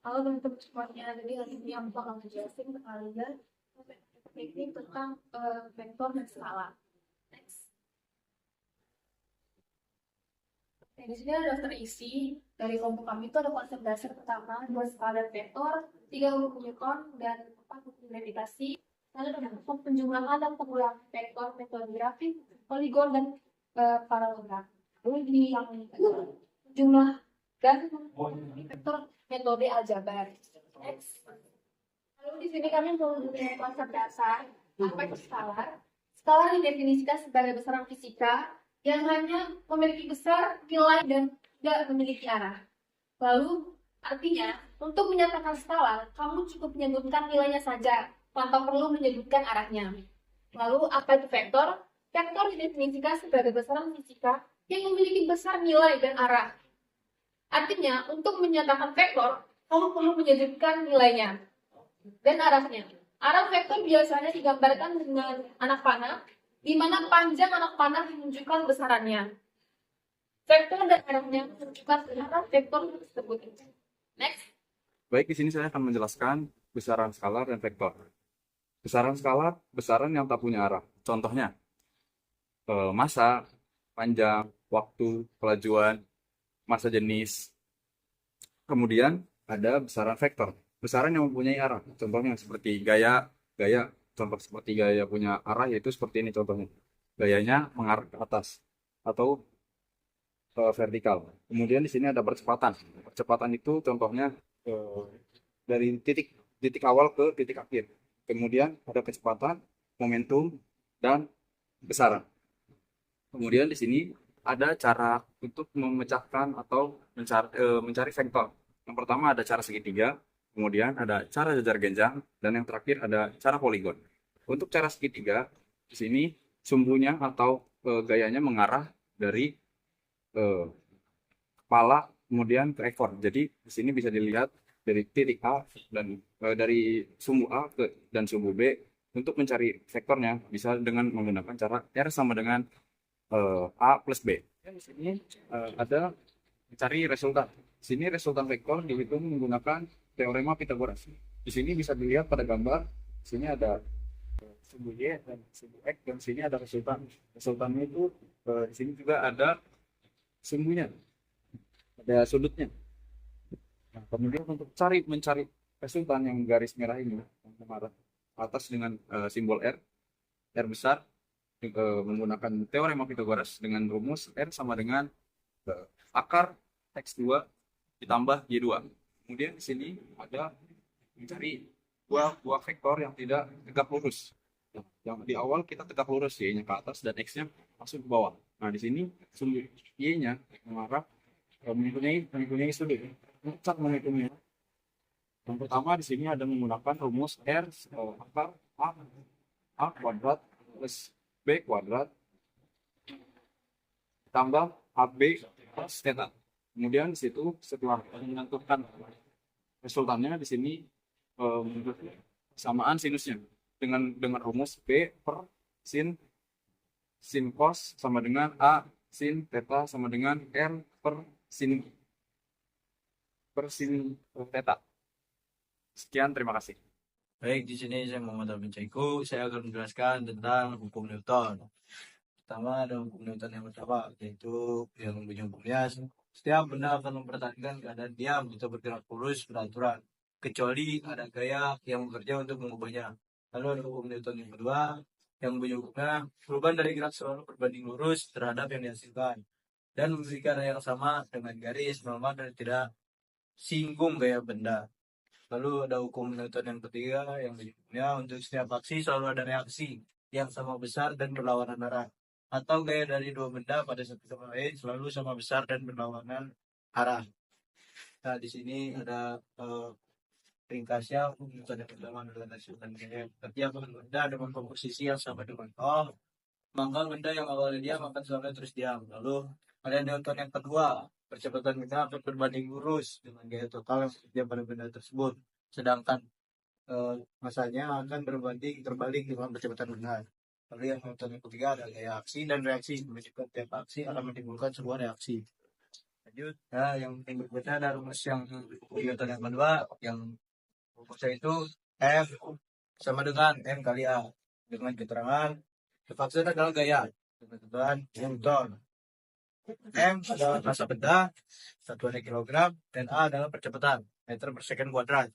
Halo teman-teman semuanya, jadi hari ini aku bakal ngejelasin ke kalian teknik tentang vektor dan skala. Next. Nah, di sini ada daftar isi dari kelompok kami itu ada konsep dasar pertama, dua skala dan vektor, tiga hukum Newton dan empat hukum gravitasi. Lalu ada hukum penjumlahan dan pengulangan vektor, metode grafik, poligon dan paralelogram. Lalu di yang jumlah dan vektor metode aljabar. Next. Lalu di sini kami mempunyai konsep dasar apa itu skalar. Skalar didefinisikan sebagai besaran fisika yang hanya memiliki besar nilai dan tidak memiliki arah. Lalu artinya untuk menyatakan skalar kamu cukup menyebutkan nilainya saja tanpa perlu menyebutkan arahnya. Lalu apa itu vektor? Vektor didefinisikan sebagai besaran fisika yang memiliki besar nilai dan arah. Artinya untuk menyatakan vektor kamu perlu menyebutkan nilainya dan arahnya. Arah vektor biasanya digambarkan dengan anak panah, di mana panjang anak panah menunjukkan besarannya. Vektor dan arahnya menunjukkan arah vektor tersebut. Next. Baik, di sini saya akan menjelaskan besaran skalar dan vektor. Besaran skalar, besaran yang tak punya arah. Contohnya, massa, panjang, waktu, kelajuan, massa jenis. Kemudian ada besaran vektor, besaran yang mempunyai arah. Contohnya seperti gaya, contoh seperti gaya punya arah yaitu seperti ini contohnya. Gayanya mengarah ke atas atau vertikal. Kemudian di sini ada percepatan. Percepatan itu contohnya dari titik awal ke titik akhir. Kemudian ada kecepatan, momentum, dan besaran. Kemudian di sini ada cara untuk memecahkan atau mencari vektor. Yang pertama ada cara segitiga, kemudian ada cara jajar genjang, dan yang terakhir ada cara poligon. Untuk cara segitiga, di sini sumbunya atau gayanya mengarah dari kepala kemudian ke ekor. Jadi di sini bisa dilihat dari titik A dan dari sumbu A dan sumbu B. Untuk mencari vektornya bisa dengan menggunakan cara R sama dengan A plus B. Di sini ada mencari resultan. Di sini resultan vektor dihitung menggunakan teorema Pythagoras. Di sini bisa dilihat pada gambar. Di sini ada sumbu Y dan sumbu X dan di sini ada resultan. Resultannya itu di sini juga ada sumbunya, ada sudutnya. Nah, kemudian untuk mencari resultan yang garis merah ini yang mengarah atas dengan simbol R, R besar menggunakan teorema Pythagoras dengan rumus R sama dengan akar X2 ditambah Y2. Kemudian di sini ada mencari buah vektor yang tidak tegak lurus. Yang di awal kita tegak lurus, Y-nya ke atas dan X-nya langsung ke bawah. Nah, di sini sumbu Y-nya mengarah mempunyai sudut. Untuk cara menghitungnya, yang pertama di sini ada menggunakan rumus R akar A kuadrat plus B kuadrat tambah AB plus theta. Kemudian di situ setelah menentukan resultannya di sini samaan sinusnya dengan rumus B per sin cos sama dengan A sin theta sama dengan R per sin theta. Sekian, terima kasih. Baik, di sini saya Muhammad Abin Caiku. Saya akan menjelaskan tentang hukum Newton. Pertama ada hukum Newton yang pertama, yaitu yang bunyi hukumnya setiap benda akan mempertahankan keadaan diam atau bergerak lurus beraturan, kecuali ada gaya yang bekerja untuk mengubahnya. Lalu ada hukum Newton yang kedua, yang bunyi hukumnya perubahan dari gerak selalu berbanding lurus terhadap yang dihasilkan dan memberikan arah yang sama dengan garis normal dan tidak singgung gaya benda. Lalu ada hukum Newton yang ketiga yang bunyinya untuk setiap aksi selalu ada reaksi yang sama besar dan berlawanan arah, atau gaya dari dua benda pada satu sama lain selalu sama besar dan berlawanan arah. Nah, di sini ada ringkasnya hukum Newton yang pertama adalah hasilkan gaya. Setiap benda dengan komposisi yang sama dengan O, maka benda yang awalnya diam akan selalu terus diam. Lalu ada Newton yang kedua, percepatan benda akan berbanding lurus dengan gaya total yang terjadi pada benda tersebut, sedangkan masanya akan terbalik dengan percepatan benda. Lalu yang Newton yang ketiga ada gaya aksi dan reaksi, menunjukkan tiap aksi akan menimbulkan sebuah reaksi. Lanjut, nah yang berikutnya ada rumus yang hukum Newton yang kedua, yang rumusnya itu F sama dengan M kali A dengan keterangan kepaksaan adalah gaya dengan keterangan Newton. M adalah massa benda, satuannya kilogram, dan A adalah percepatan meter per second kuadrat.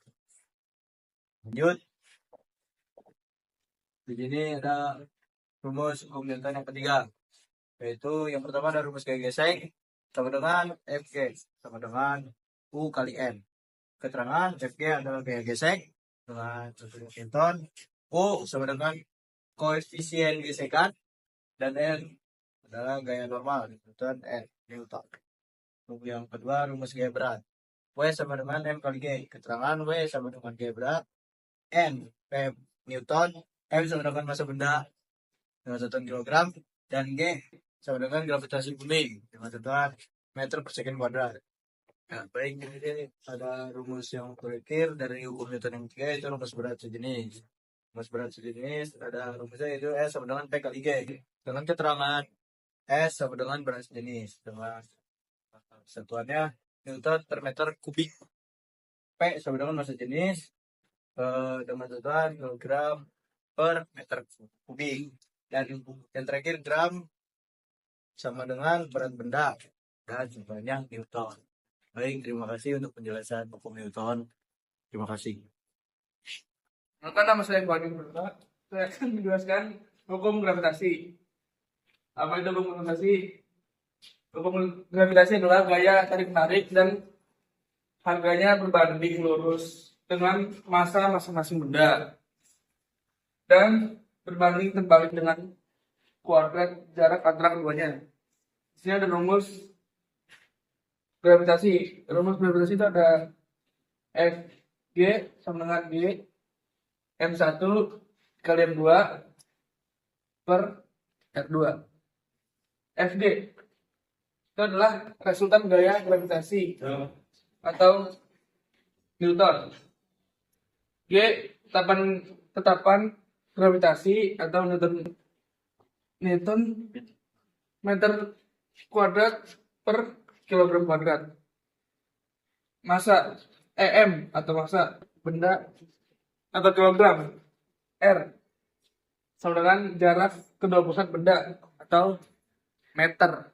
Lanjut, di sini ada rumus hukum Newton yang ketiga, yaitu yang pertama ada rumus gaya gesek sama dengan Fg sama dengan U kali M. Keterangan Fg adalah gaya gesek dengan satuan Newton, U sama dengan koefisien gesekan, dan N adalah gaya normal Newton N Newton. Lalu yang kedua rumus gaya berat, W sama dengan M kali G. Keterangan W sama dengan gaya berat, N P Newton, M sama dengan massa benda dengan satuan kilogram, dan G sama dengan gravitasi bumi dengan satuan meter per second kuadrat. Nah, baik, ini ada rumus yang terakhir dari hukum Newton yang ketiga, itu rumus berat sejenis. Rumus berat sejenis ada rumusnya yaitu S sama dengan P kali G dengan keterangan S sama dengan berat sejenis dengan satuannya Newton per meter kubik, P sama dengan massa jenis dengan satuan kilogram per meter kubik, dan yang terakhir gram sama dengan berat benda dan jumlahnya Newton. Baik, terima kasih untuk penjelasan hukum Newton. Terima kasih. Maka nama saya Fadil Berta, saya akan menjelaskan hukum gravitasi. Apa itu hukum gravitasi? Hukum gravitasi adalah gaya tarik-menarik dan harganya berbanding lurus dengan massa masing-masing benda dan berbanding terbalik dengan kuadrat jarak antara keduanya. Di sini ada rumus gravitasi. Rumus gravitasi itu ada Fg sama dengan G M1 kali M2 per R2. Fg itu adalah resultan gaya gravitasi atau Newton. G tetapan gravitasi atau Newton meter kuadrat per kilogram kuadrat. Massa Em atau massa benda atau kilogram. R sama dengan jarak kedua pusat benda atau meter.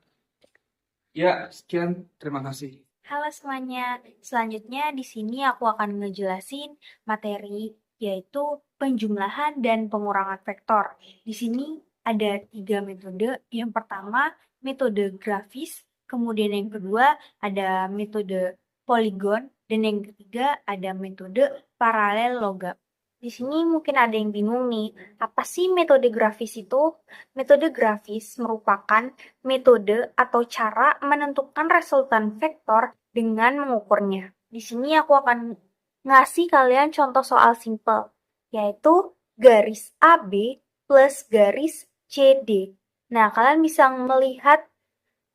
Ya, sekian. Terima kasih. Halo semuanya, selanjutnya di sini aku akan ngejelasin materi yaitu penjumlahan dan pengurangan vektor. Di sini ada 3 metode. Yang pertama metode grafis, kemudian yang kedua ada metode poligon, dan yang ketiga ada metode paralelogam. Di sini mungkin ada yang bingung nih, apa sih metode grafis itu? Metode grafis merupakan metode atau cara menentukan resultan vektor dengan mengukurnya. Di sini aku akan ngasih kalian contoh soal simple, yaitu garis AB plus garis CD. Nah, kalian bisa melihat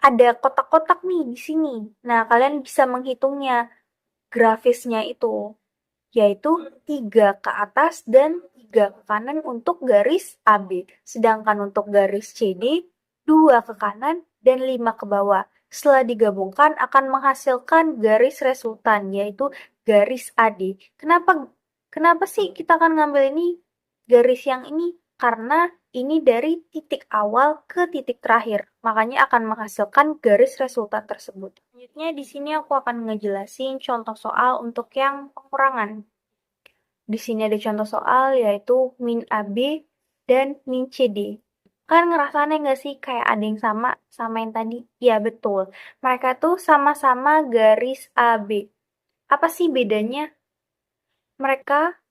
ada kotak-kotak nih di sini. Nah, kalian bisa menghitungnya grafisnya itu, yaitu 3 ke atas dan 3 ke kanan untuk garis AB. Sedangkan untuk garis CD, 2 ke kanan dan 5 ke bawah. Setelah digabungkan akan menghasilkan garis resultan, yaitu garis AD. Kenapa sih kita akan ngambil ini, garis yang ini? Karena ini dari titik awal ke titik terakhir, makanya akan menghasilkan garis resultan tersebut. Selanjutnya di sini aku akan ngejelasin contoh soal untuk yang pengurangan. Di sini ada contoh soal yaitu min AB dan min CD. Kalian ngerasa aneh nggak sih kayak ada yang sama yang tadi? Ya betul, mereka tuh sama-sama garis AB. Apa sih bedanya? Mereka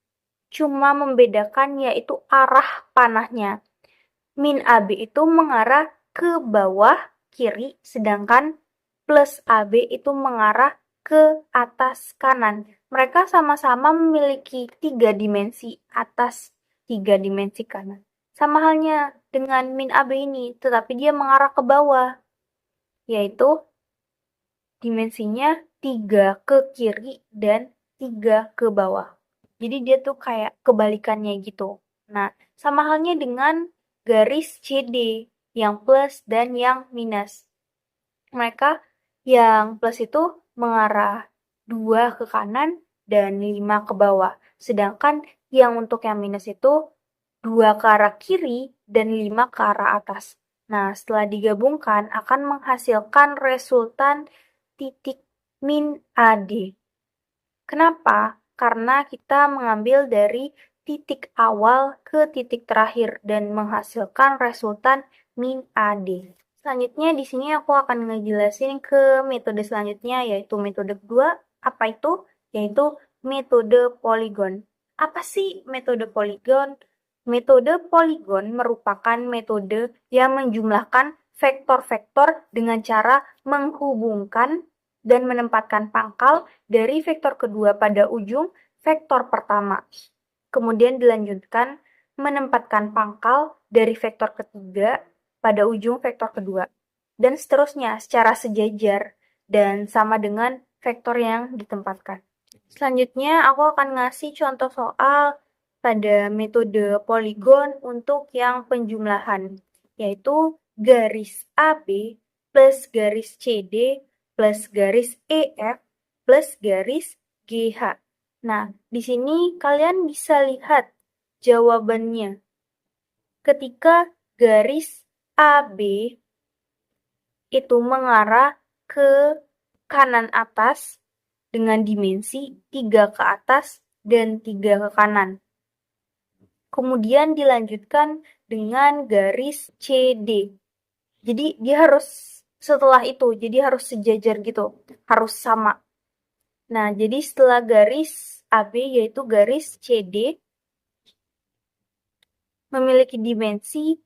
cuma membedakan yaitu arah panahnya. Min AB itu mengarah ke bawah kiri, sedangkan plus AB itu mengarah ke atas kanan. Mereka sama-sama memiliki 3 dimensi atas, 3 dimensi kanan. Sama halnya dengan min AB ini, tetapi dia mengarah ke bawah, yaitu dimensinya 3 ke kiri dan 3 ke bawah. Jadi dia tuh kayak kebalikannya gitu. Nah, sama halnya dengan garis CD, yang plus dan yang minus. Mereka Yang plus itu mengarah 2 ke kanan dan 5 ke bawah. Sedangkan yang untuk yang minus itu 2 ke arah kiri dan 5 ke arah atas. Nah, setelah digabungkan akan menghasilkan resultan titik min AD. Kenapa? Karena kita mengambil dari titik awal ke titik terakhir dan menghasilkan resultan min AD. Selanjutnya di sini aku akan ngejelasin ke metode selanjutnya, yaitu metode kedua. Apa itu? Yaitu metode poligon. Apa sih metode poligon? Metode poligon merupakan metode yang menjumlahkan vektor-vektor dengan cara menghubungkan dan menempatkan pangkal dari vektor kedua pada ujung vektor pertama. Kemudian dilanjutkan menempatkan pangkal dari vektor ketiga pada ujung vektor kedua. Dan seterusnya secara sejajar dan sama dengan vektor yang ditempatkan. Selanjutnya aku akan ngasih contoh soal pada metode poligon untuk yang penjumlahan, yaitu garis AB plus garis CD plus garis EF plus garis GH. Nah, di sini kalian bisa lihat jawabannya. Ketika garis AB itu mengarah ke kanan atas dengan dimensi 3 ke atas dan 3 ke kanan. Kemudian dilanjutkan dengan garis CD. Jadi dia harus setelah itu, jadi harus sejajar gitu, harus sama. Nah, jadi setelah garis AB yaitu garis CD memiliki dimensi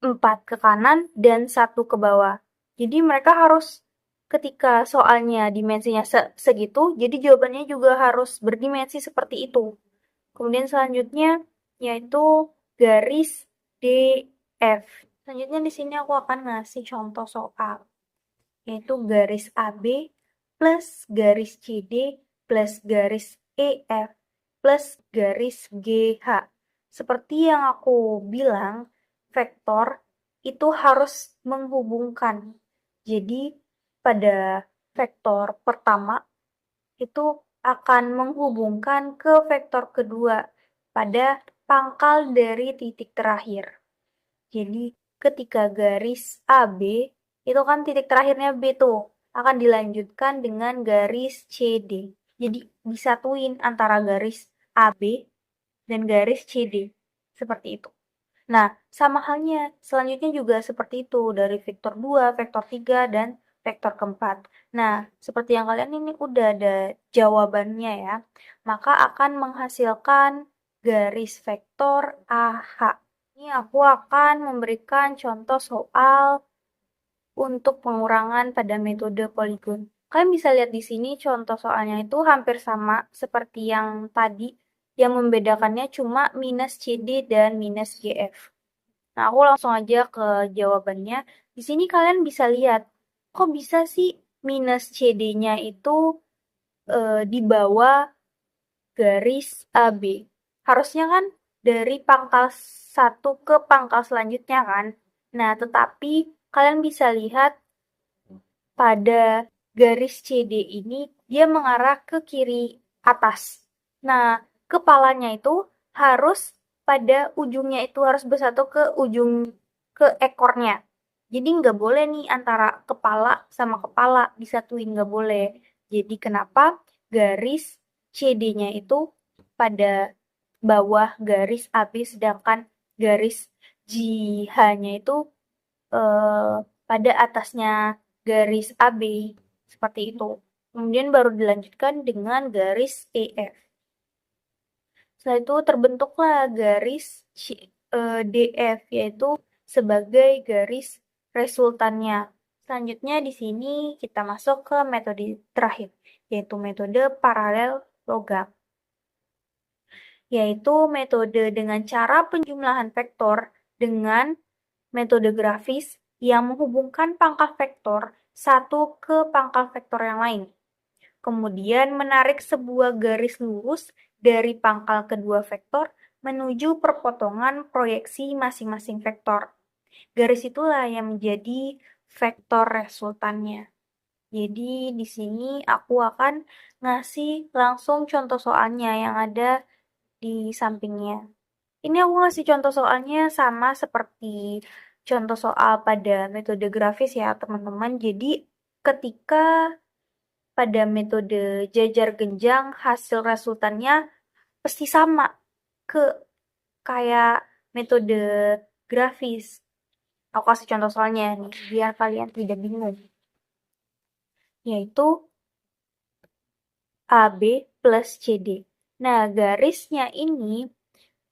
4 ke kanan dan 1 ke bawah. Jadi mereka harus ketika soalnya dimensinya segitu, jadi jawabannya juga harus berdimensi seperti itu. Kemudian selanjutnya yaitu garis DF. Selanjutnya di sini aku akan ngasih contoh soal, yaitu garis AB plus garis CD plus garis EF plus garis GH. Seperti yang aku bilang, vektor itu harus menghubungkan. Jadi pada vektor pertama itu akan menghubungkan ke vektor kedua pada pangkal dari titik terakhir. Jadi ketika garis AB itu kan titik terakhirnya B tuh, akan dilanjutkan dengan garis CD. Jadi disatuin antara garis AB dan garis CD. Seperti itu. Nah, sama halnya selanjutnya juga seperti itu dari vektor 2, vektor 3, dan vektor keempat. Nah, seperti yang kalian ini udah ada jawabannya ya. Maka akan menghasilkan garis vektor AH. Ini aku akan memberikan contoh soal untuk pengurangan pada metode poligon. Kalian bisa lihat di sini contoh soalnya itu hampir sama seperti yang tadi, yang membedakannya cuma minus CD dan minus GF. Nah, aku langsung aja ke jawabannya. Di sini kalian bisa lihat, kok bisa sih minus CD-nya itu di bawah garis AB. Harusnya kan dari pangkal 1 ke pangkal selanjutnya kan. Nah, tetapi kalian bisa lihat pada garis CD ini dia mengarah ke kiri atas. Nah, kepalanya itu harus pada ujungnya itu harus bersatu ke ekornya. Jadi nggak boleh nih antara kepala sama kepala disatuin, nggak boleh. Jadi kenapa garis CD-nya itu pada bawah garis AB sedangkan garis JH-nya itu pada atasnya garis AB. Seperti itu. Kemudian baru dilanjutkan dengan garis EF. Setelah itu terbentuklah garis DF, yaitu sebagai garis resultannya. Selanjutnya di sini kita masuk ke metode terakhir, yaitu metode paralel logam. Yaitu metode dengan cara penjumlahan vektor dengan metode grafis yang menghubungkan pangkal vektor satu ke pangkal vektor yang lain. Kemudian menarik sebuah garis lurus dari pangkal kedua vektor menuju perpotongan proyeksi masing-masing vektor. Garis itulah yang menjadi vektor resultannya. Jadi di sini aku akan ngasih langsung contoh soalnya yang ada di sampingnya. Ini aku ngasih contoh soalnya sama seperti contoh soal pada metode grafis ya teman-teman. Jadi ketika pada metode jajar genjang hasil resultannya pasti sama ke kayak metode grafis. Aku kasih contoh soalnya nih biar kalian tidak bingung. Yaitu AB plus CD. Nah, garisnya ini,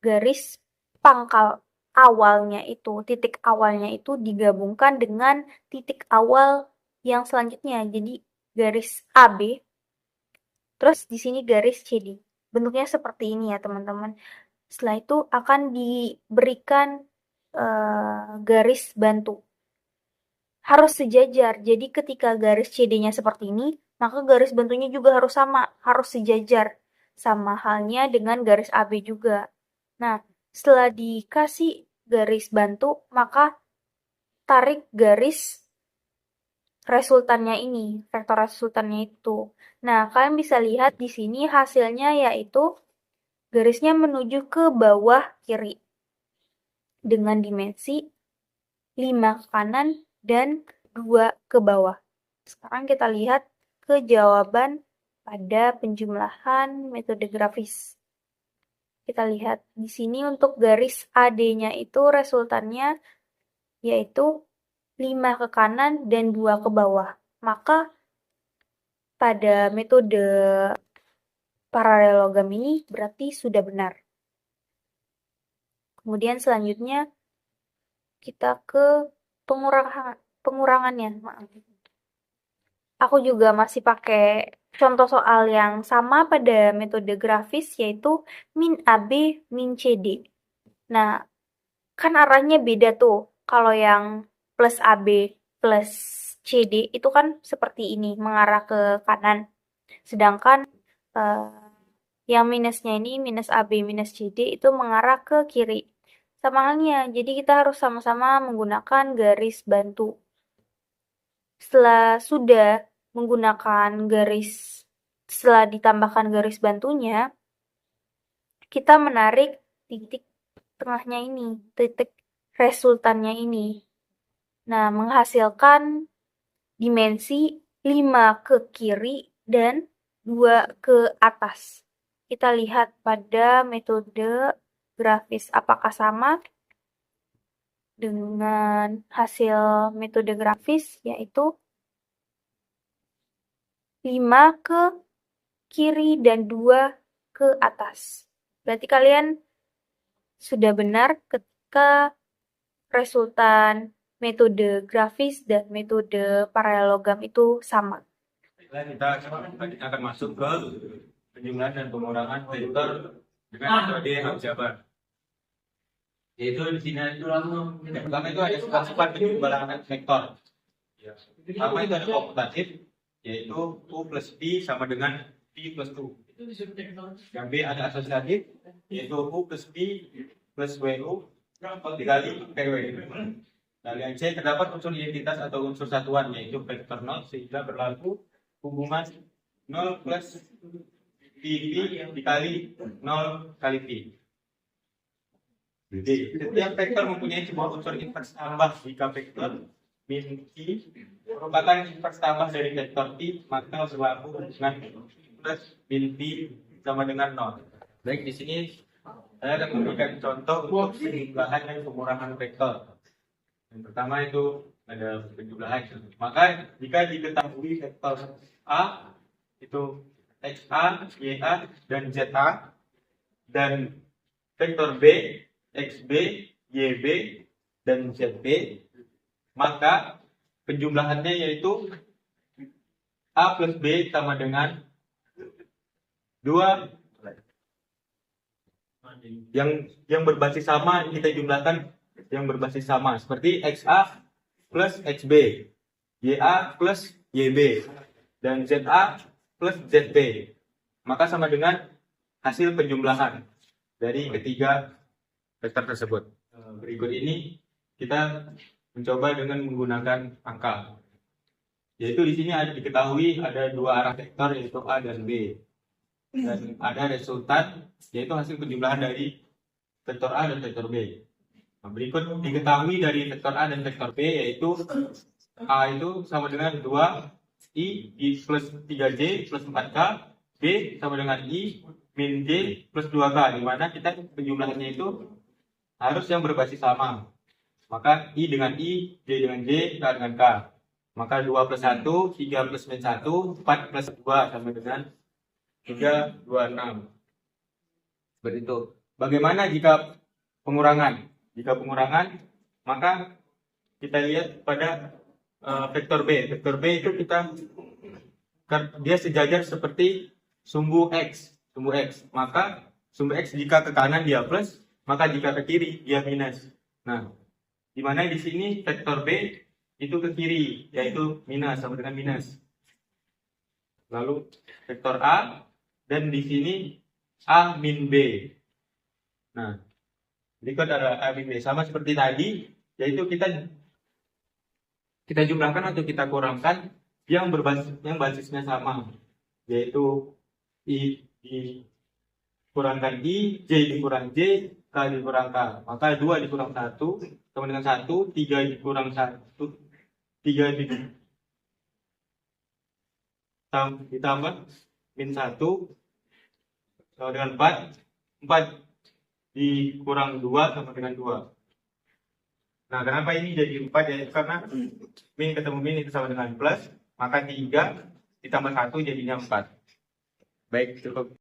garis pangkal awalnya itu, titik awalnya itu digabungkan dengan titik awal yang selanjutnya. Jadi, garis AB, terus di sini garis CD. Bentuknya seperti ini ya, teman-teman. Setelah itu akan diberikan garis bantu. Harus sejajar. Jadi ketika garis CD-nya seperti ini, maka garis bantunya juga harus sama, harus sejajar. Sama halnya dengan garis AB juga. Nah, setelah dikasih garis bantu, maka tarik garis resultannya ini, vektor resultannya itu. Nah, kalian bisa lihat di sini hasilnya yaitu garisnya menuju ke bawah kiri dengan dimensi 5 ke kanan dan 2 ke bawah. Sekarang kita lihat ke jawaban pada penjumlahan metode grafis. Kita lihat di sini untuk garis AD-nya itu resultannya yaitu 5 ke kanan dan 2 ke bawah. Maka pada metode paralelogam ini berarti sudah benar. Kemudian selanjutnya kita ke pengurangannya. Maaf. Aku juga masih pakai contoh soal yang sama pada metode grafis yaitu min AB min CD. Nah, kan arahnya beda tuh. Kalau yang plus AB plus CD itu kan seperti ini, mengarah ke kanan. Sedangkan yang minusnya ini, minus AB minus CD itu mengarah ke kiri. Sama halnya, jadi kita harus sama-sama menggunakan garis bantu. Setelah sudah menggunakan garis, setelah ditambahkan garis bantunya, kita menarik titik tengahnya ini, titik resultannya ini. Nah, menghasilkan dimensi 5 ke kiri dan 2 ke atas. Kita lihat pada metode grafis apakah sama dengan hasil metode grafis yaitu 5 ke kiri dan 2 ke atas. Berarti kalian sudah benar ketika resultan metode grafis dan metode paralelogam itu sama. Kita akan masuk ke penjumlahan dan pengurangan vektor dengan metode aljabar. Yaitu di sini itu langsung yang pertama itu ada sifat-sifat penjumlahan vektor. Pertama itu ada komutatif, yaitu U plus B sama dengan B plus U. Yang B ada asosiatif, yaitu U plus B plus WU dikali PW. Lalu yang C terdapat unsur identitas atau unsur satuan, yaitu vektor 0 sehingga berlaku hubungan 0 plus PV dikali 0 kali V. Jadi, setiap vektor mempunyai sebuah unsur invers tambah jika vektor min I merupakan invers tambah dari vektor I, maka berlaku dengan plus min V sama dengan 0. Baik, di sini saya akan memberikan contoh untuk penjumlahan dan pengurangan vektor. Yang pertama itu ada penjumlahan. Maka jika diketahui vektor A itu XA, YA, dan ZA, dan vektor B XB, YB, dan ZB, maka penjumlahannya yaitu A plus B sama dengan 2 yang berbasis sama, kita jumlahkan yang berbasis sama seperti XA plus XB, YA plus YB, dan ZA plus ZB, maka sama dengan hasil penjumlahan dari ketiga vektor tersebut. Berikut ini kita mencoba dengan menggunakan angka. Yaitu di sini ada diketahui ada dua arah vektor yaitu A dan B. Dan ada resultan yaitu hasil penjumlahan dari vektor A dan vektor B. Nah, berikut diketahui dari vektor A dan vektor B yaitu A itu sama dengan 2I plus 3J plus 4K, B sama dengan I min J plus 2K, di mana kita penjumlahannya itu harus yang berbasis sama. Maka I dengan I, J dengan J, K dengan K. Maka 2 plus 1, 3 plus min 1, 4 plus 2 sama dengan 3, 2, 6. Seperti itu. Bagaimana jika pengurangan? Jika pengurangan, maka kita lihat pada vektor B. Vektor B itu dia sejajar seperti sumbu X. Sumbu X. Maka sumbu X jika ke kanan dia plus, maka jika ke kiri dia minus. Nah, di mana di sini vektor B itu ke kiri, yaitu minus sama dengan minus. Lalu vektor A dan di sini A min B. Nah, berikut ada A min B sama seperti tadi, yaitu kita jumlahkan atau kita kurangkan yang basisnya sama, yaitu I dikurangkan I, J dikurang J, K dikurang K. Maka 2 dikurang 1 sama dengan 1, 3 dikurang 1, 3 ditambah min 1 sama dengan 4, 4 dikurang 2 sama dengan 2. Nah, kenapa ini jadi 4 ya? Karena min ketemu min itu sama dengan plus, maka 3 ditambah 1 jadinya 4. Baik, cukup.